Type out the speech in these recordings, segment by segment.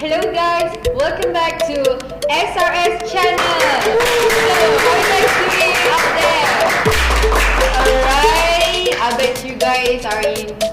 Hello guys, welcome back to SRS channel. So, how you guys doing out there? Alright, I bet you guys are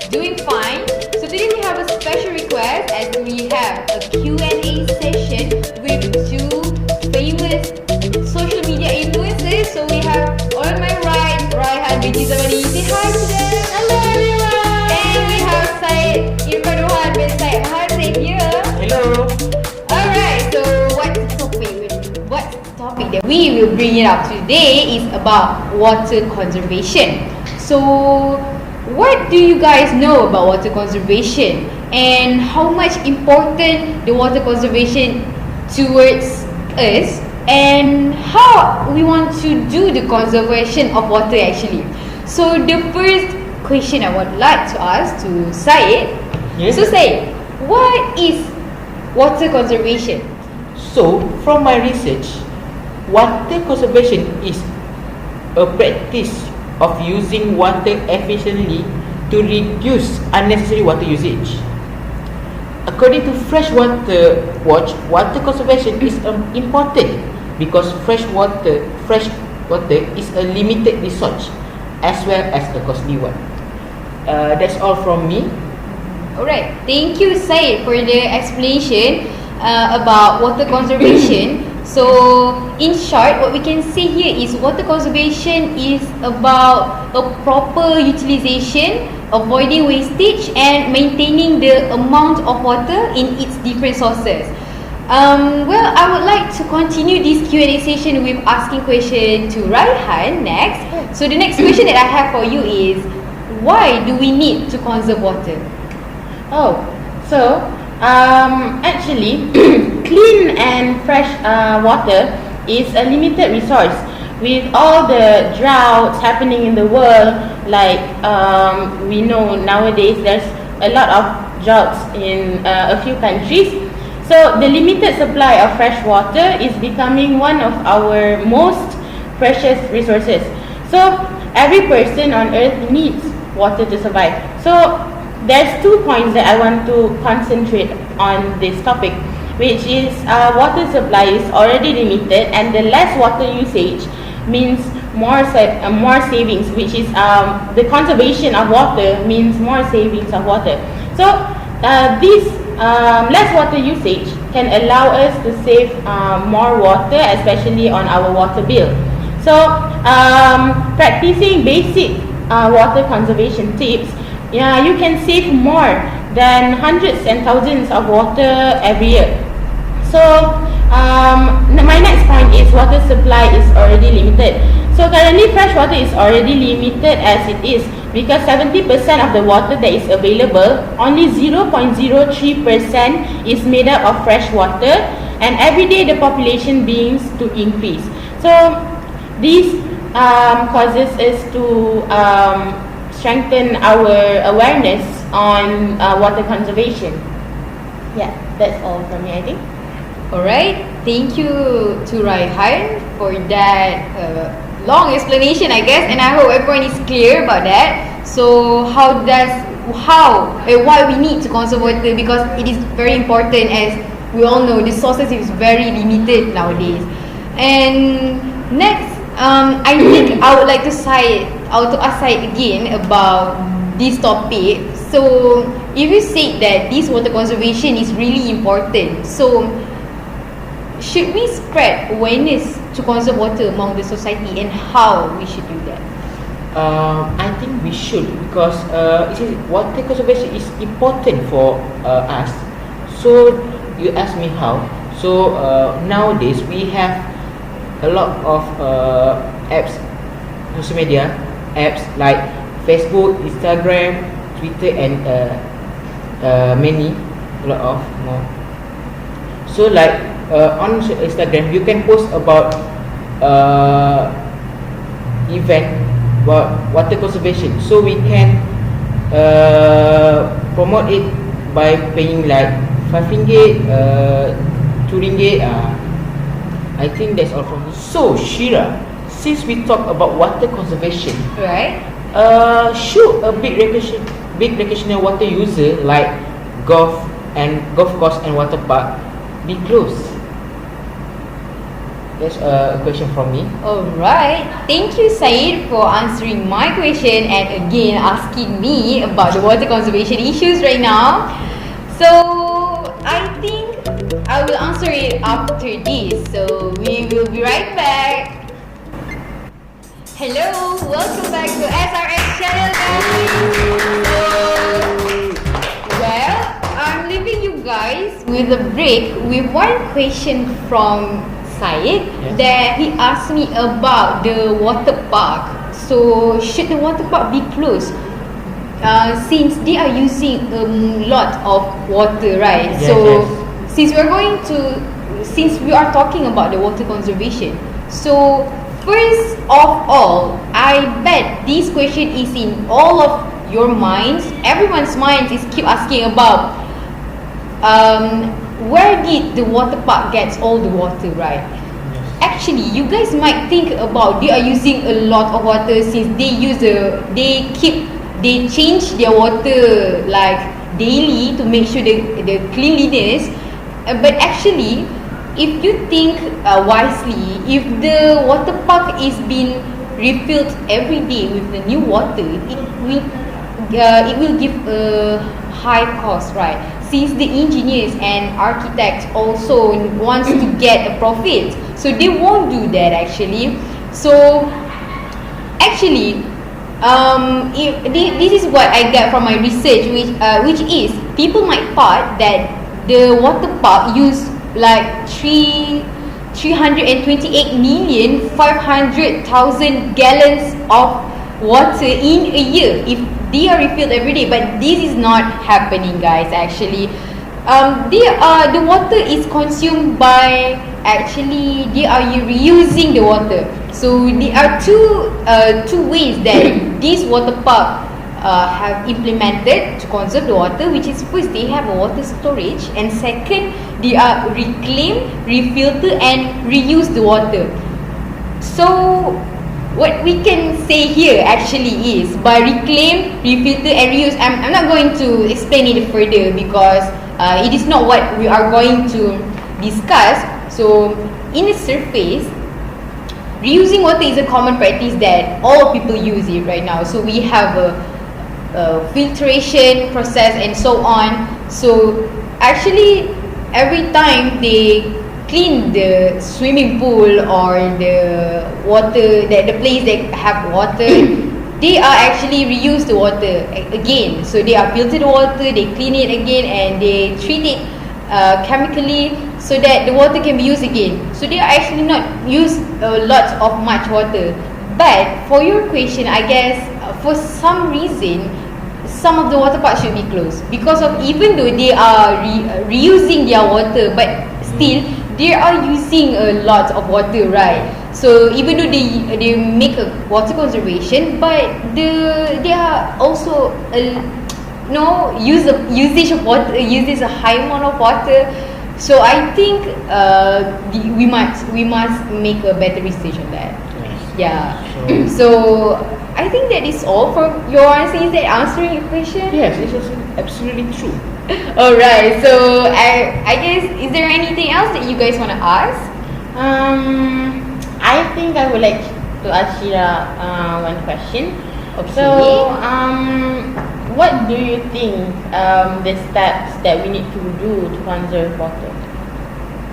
doing fine. So today we have a special request as we have a Q&A session with two famous social media influencers. So we have on my right, Raihan, Binti, Zamani. Say hi to them. Hello everyone. And we have Syed, Irfan, Nurhan, Binti, Mahadzir here. Hello. Alright, so what's the topic that we will bring it up today is about water conservation. So what do you guys know about water conservation and how much important the water conservation towards us and how we want to do the conservation of water actually. So the first question I would like to ask to Syed. Yes. So Syed, what is water conservation? So, from my research, water conservation is a practice of using water efficiently to reduce unnecessary water usage. According to Freshwater Watch, water conservation is important because fresh water is a limited resource as well as a costly one. That's all from me. Alright, thank you Syed for the explanation about water conservation. So in short, what we can say here is water conservation is about a proper utilization, avoiding wastage and maintaining the amount of water in its different sources. Well, I would like to continue this Q&A session with asking question to Raihan next. So the next question that I have for you is, why do we need to conserve water? Actually, clean and fresh water is a limited resource. With all the droughts happening in the world, like we know nowadays there's a lot of droughts in a few countries. So the limited supply of fresh water is becoming one of our most precious resources. So every person on earth needs water to survive. So there's 2 points that I want to concentrate on this topic, which is water supply is already limited and the less water usage means more savings, which is the conservation of water means more savings of water. So this less water usage can allow us to save more water, especially on our water bill. So practicing basic water conservation tips, you can save more than hundreds and thousands of water every year. So my next point is water supply is already limited. So currently fresh water is already limited as it is because 70% of the water that is available, only 0.03% is made up of fresh water, and every day the population begins to increase. So this causes us to strengthen our awareness on water conservation. Yeah, that's all from me, I think. Alright, thank you to Raihan for that long explanation, I guess, and I hope everyone is clear about that. So why we need to conserve water, because it is very important. As we all know, the sources is very limited nowadays. And next, I think I would like to ask Syed again about this topic. So if you say that this water conservation is really important, so should we spread awareness to conserve water among the society, and how we should do that? I think we should, because water conservation is important for us. So you ask me how. So nowadays we have a lot of apps, social media apps like Facebook, Instagram, Twitter, and a lot of more. So like on Instagram, you can post about event about water conservation. So we can promote it by paying like RM5, RM2. I think that's all from me. So Shira, since we talk about water conservation, Right? should a big recreational water user like golf and golf course and water park be closed? That's a question from me. Alright, thank you Syed for answering my question and again asking me about the water conservation issues right now. So I think I will answer it after this. So we will be right back. Hello, welcome back to SRX channel guys. Well, I'm leaving you guys with a break with one question from Syed. Yes. That he asked me about the water park. So should the water park be closed? Since they are using a lot of water, right? Yes, so yes. since we are talking about the water conservation, so first of all, I bet this question is in all of your minds. Everyone's minds is keep asking about where did the water park gets all the water, right? Actually, you guys might think about they are using a lot of water since they change their water like daily to make sure the cleanliness. But actually, if you think wisely, if the water park is being refilled every day with the new water, it will give a high cost, right? Since the engineers and architects also wants to get a profit, so they won't do that actually. So actually, this is what I get from my research, which is people might thought that the water park use like 328,500,000 gallons of water in a year if they are refilled every day, but this is not happening, guys. Actually, the water is consumed by they are reusing the water. So there are two ways that this water park have implemented to conserve the water, which is first they have a water storage, and second they are reclaim, refilter, and reuse the water. So what we can say here actually is by reclaim, refilter, and reuse. I'm not going to explain it further because it is not what we are going to discuss. So in the surface, reusing water is a common practice that all people use it right now. So we have a filtration process and so on. So actually every time they clean the swimming pool or the water, the place that have water, they are actually reuse the water again. So they are filter the water, they clean it again, and they treat it chemically so that the water can be used again. So they are actually not use a lot of much water. But for your question, I guess for some reason some of the water parks should be closed because of, even though they are reusing their water, but still they are using a lot of water, right? So even though they make a water conservation, but they are also usage of water, uses a high amount of water. So I think we must make a better research on that. Yes. Yeah. So I think that is all for your answer. Is that answering your question? Yes, it's absolutely true. Alright, so I guess, is there anything else that you guys want to ask? I think I would like to ask Shira one question. Okay. So, what do you think the steps that we need to do to conserve water?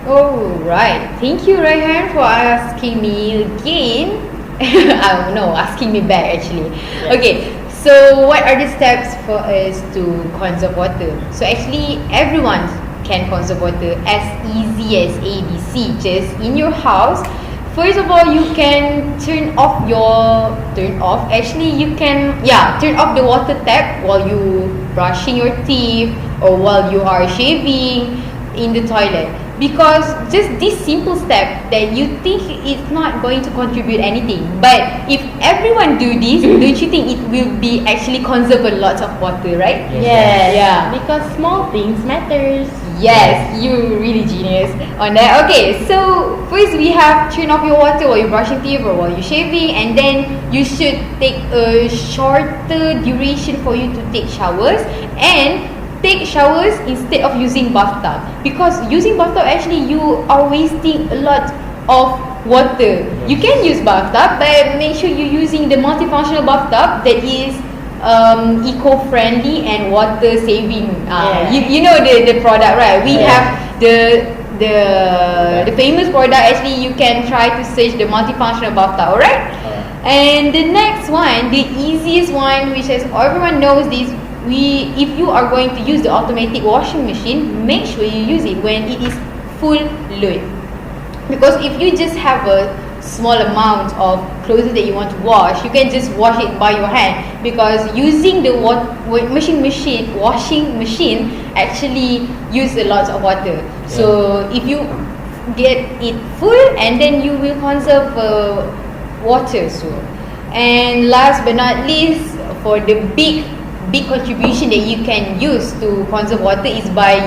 Alright, thank you Raihan for asking me again. Asking me back actually. Yeah. Okay, so what are the steps for us to conserve water? So actually everyone can conserve water as easy as ABC. Just in your house, first of all, you can turn off the water tap while you brushing your teeth or while you are shaving in the toilet. Because just this simple step that you think it's not going to contribute anything, but if everyone do this, don't you think it will be actually conserve a lot of water, right? Yes. Yeah. Because small things matters. Yes, you're really genius on that. Okay, so first we have turn off your water while you're brushing teeth or while you're shaving, and then you should take a shorter duration for you to take showers, and take showers instead of using bathtub, because using bathtub actually you are wasting a lot of water. You can use bathtub, but make sure you're using the multifunctional bathtub that is eco-friendly and water saving. You know the product, right? We have the famous product. Actually, you can try to search the multifunctional bathtub, alright? And the next one, the easiest one, which is everyone knows this, if you are going to use the automatic washing machine, make sure you use it when it is full load. Because if you just have a small amount of clothes that you want to wash, you can just wash it by your hand, because using the washing machine actually use a lot of water. So if you get it full, and then you will conserve water. So, and last but not least, for the big contribution that you can use to conserve water is by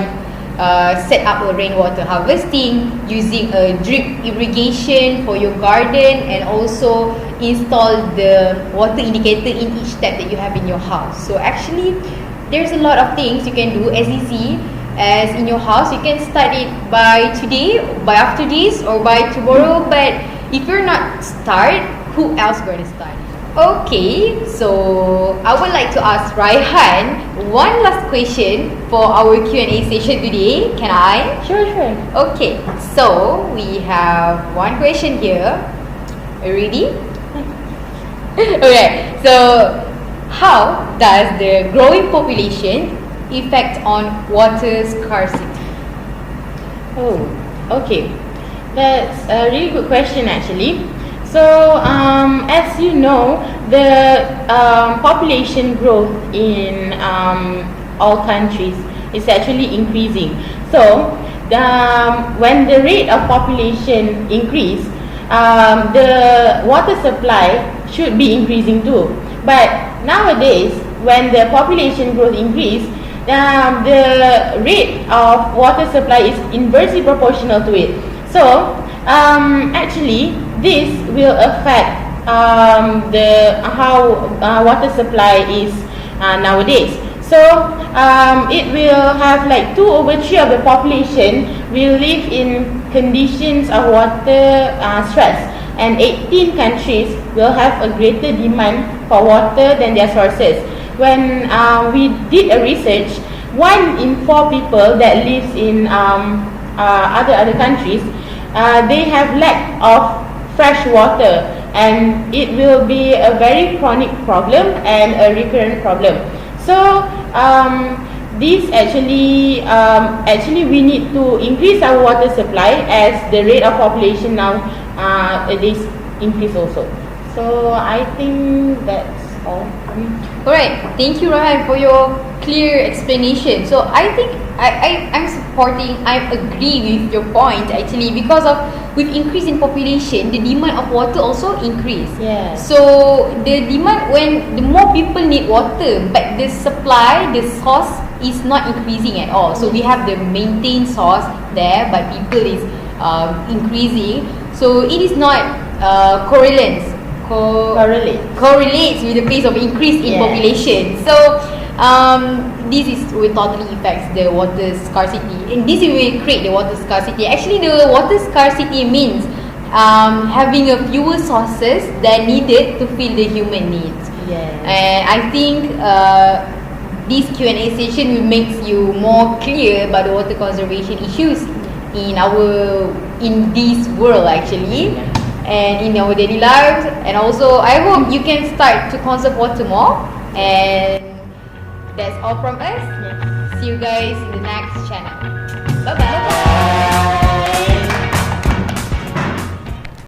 set up a rainwater harvesting, using a drip irrigation for your garden, and also install the water indicator in each tap that you have in your house. So actually there's a lot of things you can do as easy as in your house. You can start it by today, by after this, or by tomorrow. But if you're not start, who else going to start? Okay, so I would like to ask Raihan one last question for our Q&A session today. Can I? Sure. Okay, so we have one question here. Are you ready? Okay, so how does the growing population affect on water scarcity? Oh, okay. That's a really good question actually. So, as you know, the population growth in all countries is actually increasing. So, when the rate of population increase, the water supply should be increasing too. But nowadays, when the population growth increase, the rate of water supply is inversely proportional to it. So, actually, this will affect how water supply is nowadays. So it will have like 2/3 of the population will live in conditions of water stress, and 18 countries will have a greater demand for water than their sources. When we did a research, 1 in 4 people that lives in other countries, they have lack of fresh water, and it will be a very chronic problem and a recurrent problem. So this actually we need to increase our water supply as the rate of population now is increase also. So I think that's all. Alright, thank you Raihan for your clear explanation. So I think I agree with your point actually, because of with increase in population, the demand of water also increase. Yeah. So the demand, when the more people need water, but the supply, the source is not increasing at all. So we have the maintained source there, but people is increasing. So it is not correlates with the pace of increase in population. So this will totally affect the water scarcity, and this will create the water scarcity. Actually, the water scarcity means having a fewer sources than needed to fill the human needs. And I think this Q&A session will make you more clear about the water conservation issues in this world actually, and in our daily lives. And also I hope you can start to conserve water more. And that's all from us. See you guys in the next channel.